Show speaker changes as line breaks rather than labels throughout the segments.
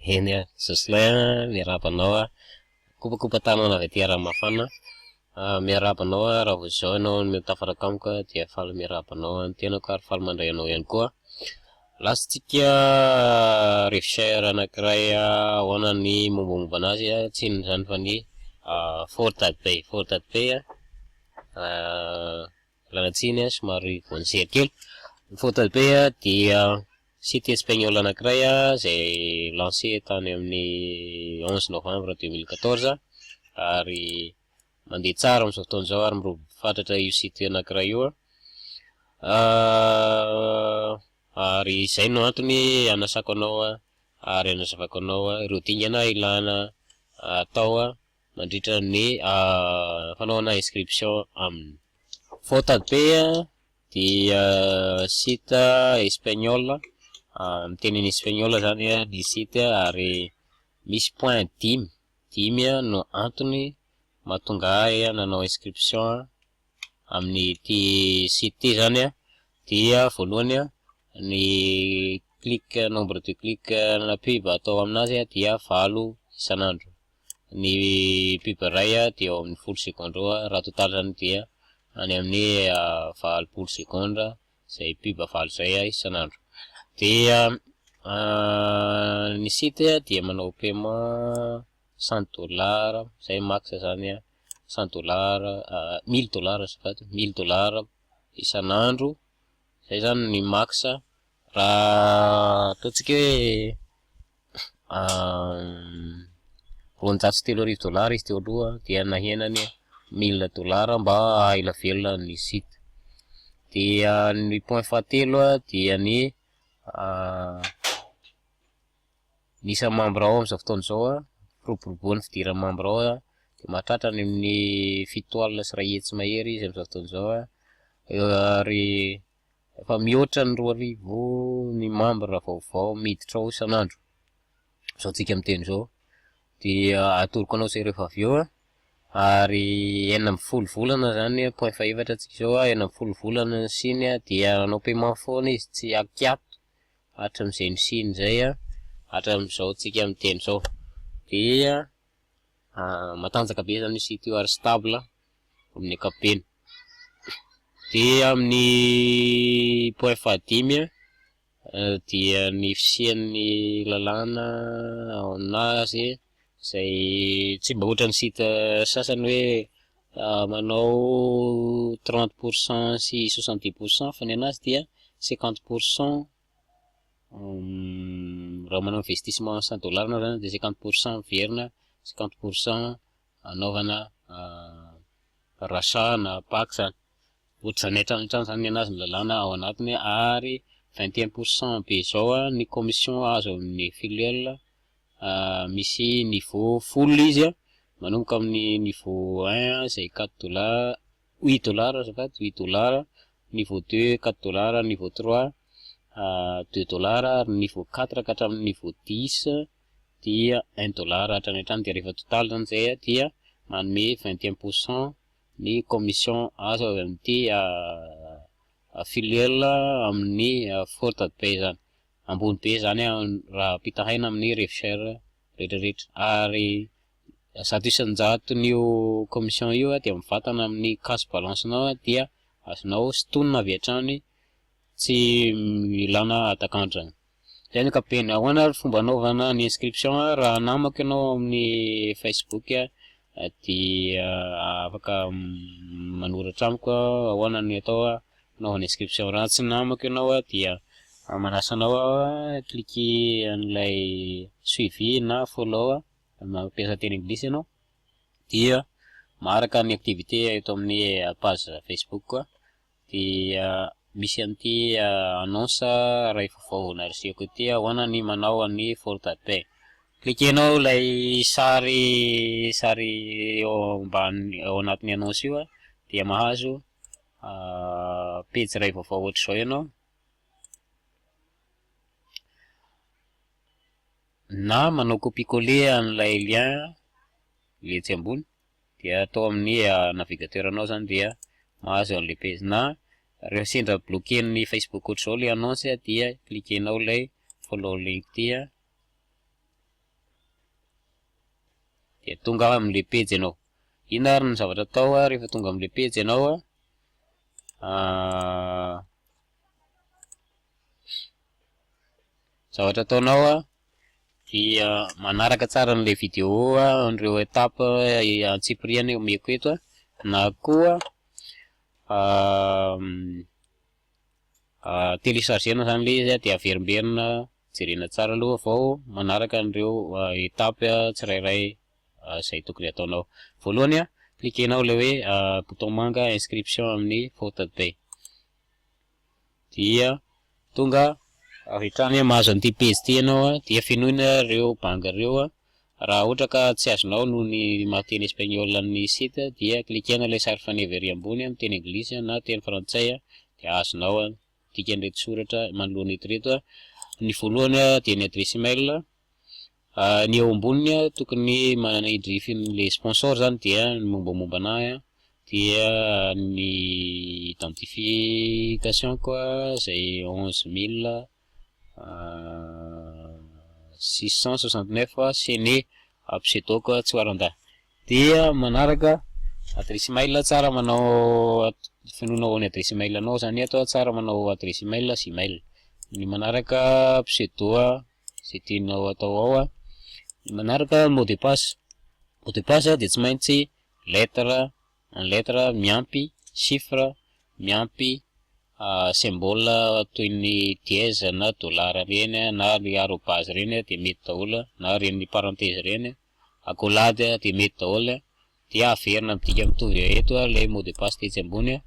Eny Jocelyn, miarabanao kopakopa tanana avy aty Ranomafana. Miarabanao raha vao zao ianao no tafaraka amiko dia faly miarabanao ny tenako ary faly mandray anao ihany koa. Lastsika rivière anankiray ahoana ny mombamomba anazy tsy inona izany fa ny Fortat Bay. Fortat Bay lanatsiny somary voanizely kely. Fortat Bay dia site espagnol anankiray izay lancé tany amin'ny 11 novembre 2014 ary mandeha tsara amin'izao fotoana izao ary mirobo-fatratra io site anankiray io ary izay no antony anasako anao ary anazavako anao ireo dingana ilana atao mandritra ny fanaovana inscription aminy. Fortat Bay dia site espagnol, miteny espagnol zany ny site ary misy point 10 no antony mahatonga ahy nanao inscription amin'ny ity site ity zany dia voalohany ny nombre de clic na pub atao aminazy dia 9 isanandro. Ny pub ray dia eo amin'ny 10 seconde raha total zany dia any amin'ny 20 seconde zay pub 9 zay isanandro. Dia ny site dia manao paiement $100 zay max zany $100 $1000 azafady $1000 isanandro zay zany ny max raha ataontsika hoe $230 izy teo aloha dia nahenany $1000 mba ela velona ny site. Dia ny point fahatelo dia ny isa membre ao amin'izao fotoana izao firoborobony fidiran'ny membre ao dia mahatratra any amin'ny 7 alina sy 1 hetsy mahery izy amin'izao fotoana izao ary efa mihoatra ny 2000 ny membre vaovao miditra ao isanandro zao tsika miteny zao. Dia atoroko anao zay rehefa avy eo ary 9 volana zany point faefatra tsika zao 9 volana ny siny dia anao paiement foana izy tsy akiato hatramin'izay ny siny zay hatramin'izao tsika miteny zao. Dia matanjaka be zany site io ary stable amin'ny ankapobeny. Dia amin'ny point fahadimy dia ny fisian'ny lalàna ao aminazy zay tsy mba ohatran'ny site sasany hoe manao 30% sy 70% fa ny anazy dia 50% raha manao investissement $100 anao zany dia 50% miverina, 50% anaovana rachat na pack zany. Ohatr'izany hatrany zany ny anazy ny lalàna ao anatiny ary 21% be zao ny commission azo amin'ny filiale misy niveau full izy manomboka amin'ny niveau 1 zay $4 $8 azafady $8, niveau 2 $4, niveau 3 $2 ary niveau 4 ka hatramin'ny niveau 10 dia $1 hatrany dia rehefa total zany zay dia manome 21% ny commission azo avy amin'ity filiale amin'ny Fortat Bay zany. Ambony be zany raha pitahaina amin'ny rivière rehetrarehetra ary zato isan-jato n'io commission io dia mivatana amin'ny cash balance nao dia azonao sintonina avy hatrany tsy ilana adakandrana. Zay ny ankapobeny. Ahoana ny fomba anaovana ny inscription raha namako ianao amin'ny Facebook dia afaka manoratra amiko ahoana ny atao anaovana inscription. Raha tsy namako ianao dia manasa anao cliquer an'ilay suivi na follow mampiasa teny anglisy ianao dia maharaka ny activité eto amin'ny page Facebook dia misy an'ity annonce raha efa vaovao narisihako ity ahoana ny manao ny Fortat Bay. Cliquenao ilay sary eo ambany ao anatin'ny annonce io dia mahazo page iray vaovao ohatr'izao ianao, na manao copier-coller an'ilay lien etsy ambony dia atao amin'ny navigateur anao zany dia mahazo an'ilay page. Na rehefa sendra bloquen'ny Facebook ohatr'izao ilay annonce dia cliquenao ilay follow link ity de tonga amin'le pejy ianao. Inona ary ny zavatra atao rehefa tonga amin'le pejy ianao zavatra ataonao dia manaraka tsara an'le vidéo an'ireo étape antsipiriany omeko eto na koa téléchargena zany le izy de averimberina jerena tsara aloha vao manaraka an'ireo étape tsirairay izay tokony ataonao. Voalohany cliquenao le hoe bouton manga inscription amin'ny Fortpay, dia tonga rehetrany mahazo an'ity page ity ianao dia fenoina ireo banque ireo. Raha ohatra ka tsy azonao noho ny mahateny espagnol ny site dia cliquena le sary faneva ery ambony amin'ny teny anglisy na teny frantsay dia azonao dikan'ireto soratra manoloana eto. Ny voalohany dia ny adresse email, ny eo amboniny tokony manana idrifin'le sponsor zany dia ny mombamomba anahy, dia ny identification koa zay 11 669 sy ny pseudo koa tsy hoaranda. Dia manaraka adresse email tsara manao fenonao ny adresse email anao zany eto tsara manao adresse email sy email. Ny manaraka pseudo zay tianao atao ao. Ny manaraka mot de passe. Mot de passe dia tsy maintsy lettre miampy chiffre miampy symbole toy ny dièse na dollar reny na ny arobase reny dia mety daholo, na reny parenthèse reny accolade dia mety daholo. Dia averina midika mitovy eto ilay mot de passe tetsy ambony,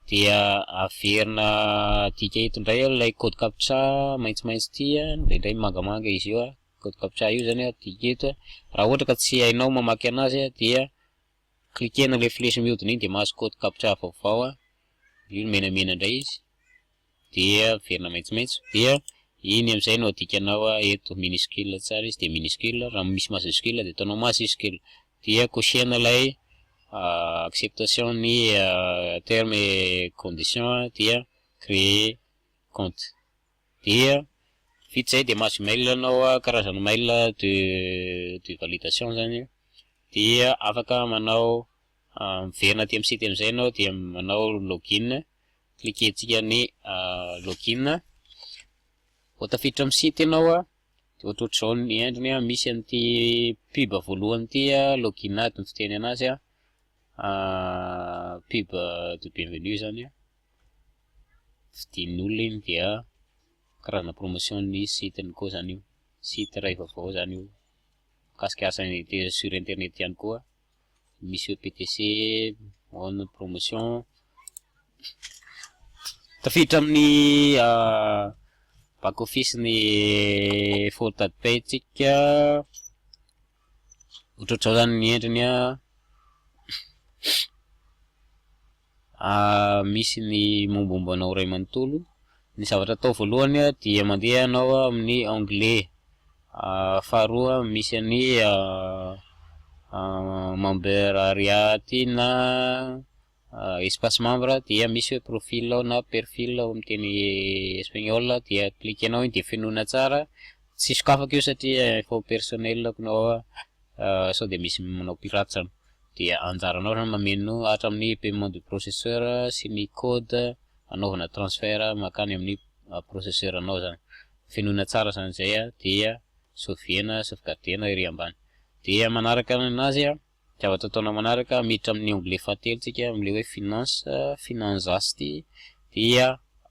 dia averina dika eto indray ilay code captcha maitsomaitso ity indraindray mangamanga izy io code captcha io zany dika eto. Raha ohatra ka tsy hainao mamaky anazy dia cliquena le flèche mihodina iny dia mahazo code captcha vaovao, io menamena indray izy dia averina maitsomaitso. Dia iny amin'izay no adikanao eto minuscule tsara izy dia minuscule, raha misy majuscule dia ataonao majuscule. Dia cochena ilay acceptation ny terme et condition dia créer compte. Dia vita zay dia mahazo mail anao karazana mail de validation zany, dia afaka manao miverina aty amin'ny site amin'izay ianao dia manao login. Cliquentsika ny login, vao tafiditra amin'ny site ianao dia ohatrohatr'izao ny endriny misy an'ity pub voalohany ity login ny fiteny anazy pub de bienvenue zany fidin'olona iny dia karazana promotion ny site-ny koa zany io, site iray vaovao zany io mikasikasa sur internet ihany koa, misy EPTC on promotion. Tafiditra amin'ny back office ny Fortpay tsika, ohatrohatr'izao zany ny endriny misy ny mombamombanao iray manontolo. Ny zavatra atao voalohany dia mandeha anao amin'ny onglet, faharoa misy ny memberariat na espace membre, dia misy hoe profil na perfil amin'ny teny espagnol, dia cliquenao iny dia fenoina tsara, tsy sokafaka io satria info personnel kunao sao dia misy manao pirate zany. Dia anjaranao zany mameno hatramin'ny paiement du processeur sy ny code anaovana transfert makany amin'ny processeur anao zany. Fenoina tsara zany zay dia sauvegardena ery ambany. Dia manaraka anazy zavatra ataonao manaraka miditra amin'ny onglet fahatelo tsika amin'le hoe finance, finanzasty, dia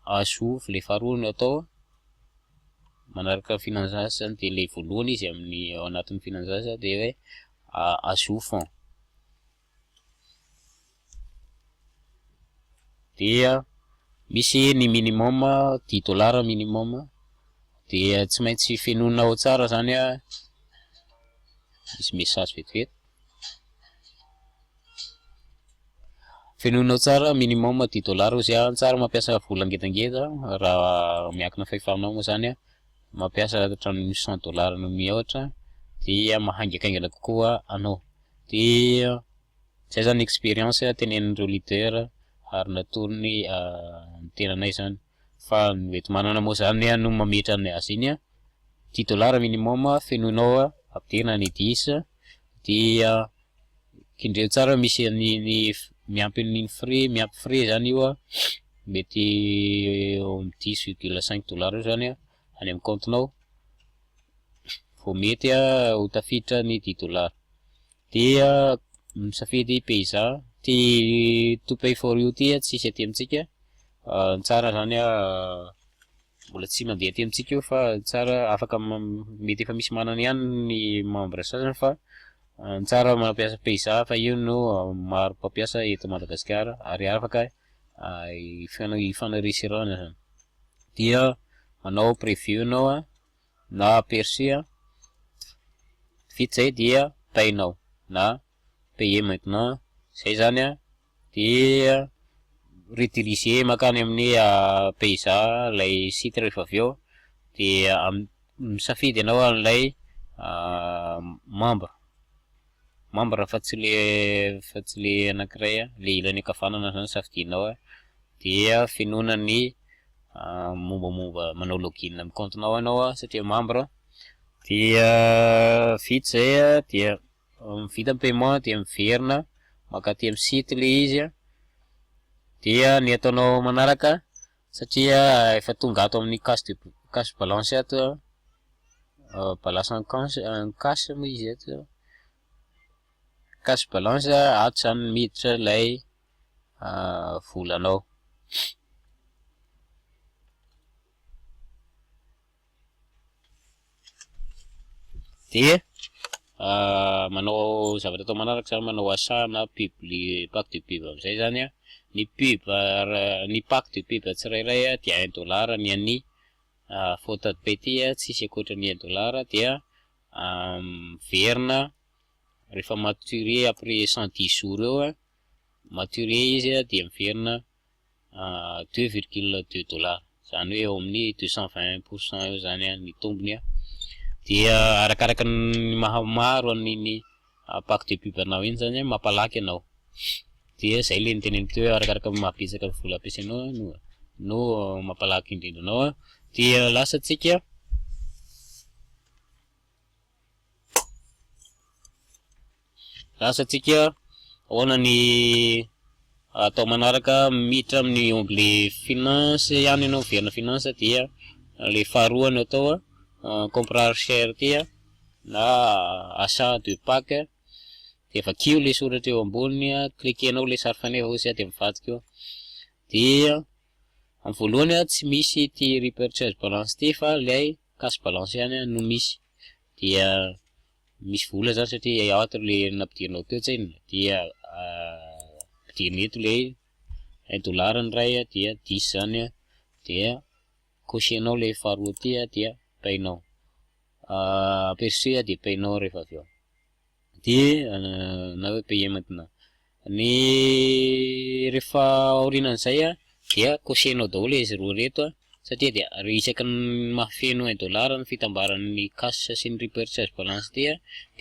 ajour le faharoa no atao. Manaraka finanzasty zany dia le voalohany izy amin'ny ao anatin'ny finanzasty dia hoe ajour fond. Dia misy ny minimum $10 minimum, dia tsy maintsy fenonao tsara zany misy message vetivety. Fenonao tsara minimum $10 izy tsara mampiasa vola ngedangeda, raha miakina fahefanao moa zany mampiasa hatramin'ny $100 no mihoatra, dia mahaingaikaingana kokoa anao. Dia zay zany expérience tenenindreo leader ary nataony ny tenanay zany, fa mety manana moa zany no mametra ny azy iny $10 minimum fenonao ampidirina ny 10 dia kindreo tsara misy ny miampy free zany io mety eo amin'ny 10,5 $ zany any amin'ny compte-nao vao mety ho tafiditra ny 10 $. Dia misafidy paysa ty to pay for you ty tsisy aty amintsika, tsara zany mbola tsy mandeha aty amintsika io fa tsara afaka mety efa misy manana ihany ny membre sasany fa tsara mampiasa paysa fa io no maro mpampiasa eto Madagasikara ary afaka ifanarisirana zany. Dia manao preview anao na aperçu vita zay dia painao na payer maintenant zay zany dia rediriger makany amin'ny paysa lay site rehefa avy eo dia misafidy anao an'ilay membre fa tsy le anankiray le ilany ankavanana zany safidinao dia finoana ny mombamomba manao login amin'ny compte-nao anao satria membre. Dia vita zay dia vita ny paiement dia miverina makaty amin'ny site le izy dia ny ataonao manaraka satria efa tonga ato amin'ny cash balance ato balance en cash moa izy ato cash balance ato zany miditra ilay volanao. Dia manao zavatra atao manaraka zany manao achat na pack de pub amizay zany ny pack de pub tsirairay dia $1 ny an'ny faute de pay ty tsisy akoatra ny $1 dia miverina rehefa maturé après 110 jours eo maturé izy dia miverina $2,2 zany hoe eo amin'ny 220% eo zany ny tombony dia arakaraka ny mahamaro an'iny pack de pub anao iny zany mampalaky anao. Dia zay le niteneny teo arakaraka mahabetsaka ny vola ampiasainao no mampalaky indrindra anao. Dia lasatsika ahoana ny atao manaraka miditra amin'ny onglet finance ihany ianao miverina finance dia le faharoa no atao comprar cher ty na achat de pack dia vakio le soratra eo ambony klikenao le sary faneva ozy dia mivadika eo. Dia amin'ny voalohany tsy misy ty repurchase balance ty fa ilay cash balance ihany no misy. Dia misy vola zany satria ao ato le nampidirinao teo zay dia pidirina eto le $1 ny ray dia 10 zany dia cocher-nao le faharoa ty dia painao aperçu dia painao rehefa avy eo. Dia na hoe payer maintenant ny rehefa aorinan'izay dia cocher-nao daholo izy roa reto satria dia isaky ny mahafeno $1 ny fitambaran'ny cash sy ny repurchase balance dia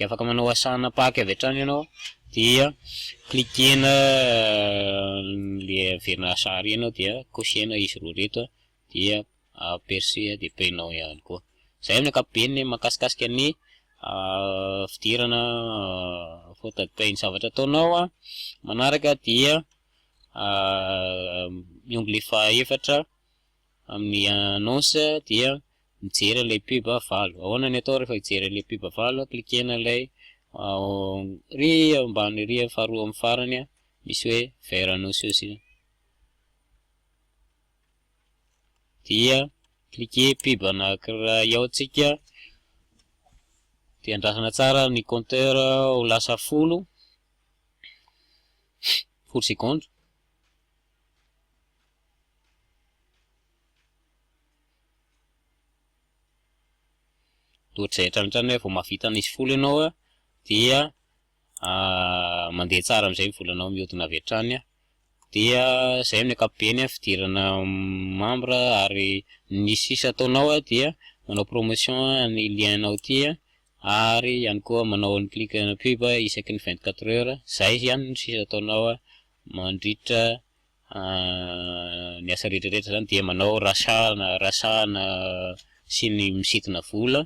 afaka manao achat-na pack avy hatrany ianao dia klikena le verina sary ianao dia cocher-na izy roa reto dia aperçu dia painao ihany koa. Zay amin'ny ankapobeny mahakasikasika ny fidirana faute de pay ny zavatra ataonao manaraka dia onglet fahaefatra amin'ny annonce dia mijery ilay pub valo. Ahoana ny atao rehefa hijery ilay pub valo klikena ilay ry ambany ry faharoa amin'ny farany misy hoe vers annonceuse dia cliquer pub anankiray ao tsika dia andrasana tsara ny compteur ho lasa 10 secondes. Tohatry izay hatramin'izany vao mahavita nisy 10 ianao dia mandeha tsara amin'izay volanao mihodina avy hatrany. Dia zay amin'ny ankapobeny fidirana membre ary ny sisa ataonao dia manao promotion ny lien-nao ty ary ihany koa manao ny clic na pub isaky ny 24 heures. Zay ihany ny sisa ataonao mandritra ny asa rehetrarehetra zany dia manao rachat na sy ny misitina vola.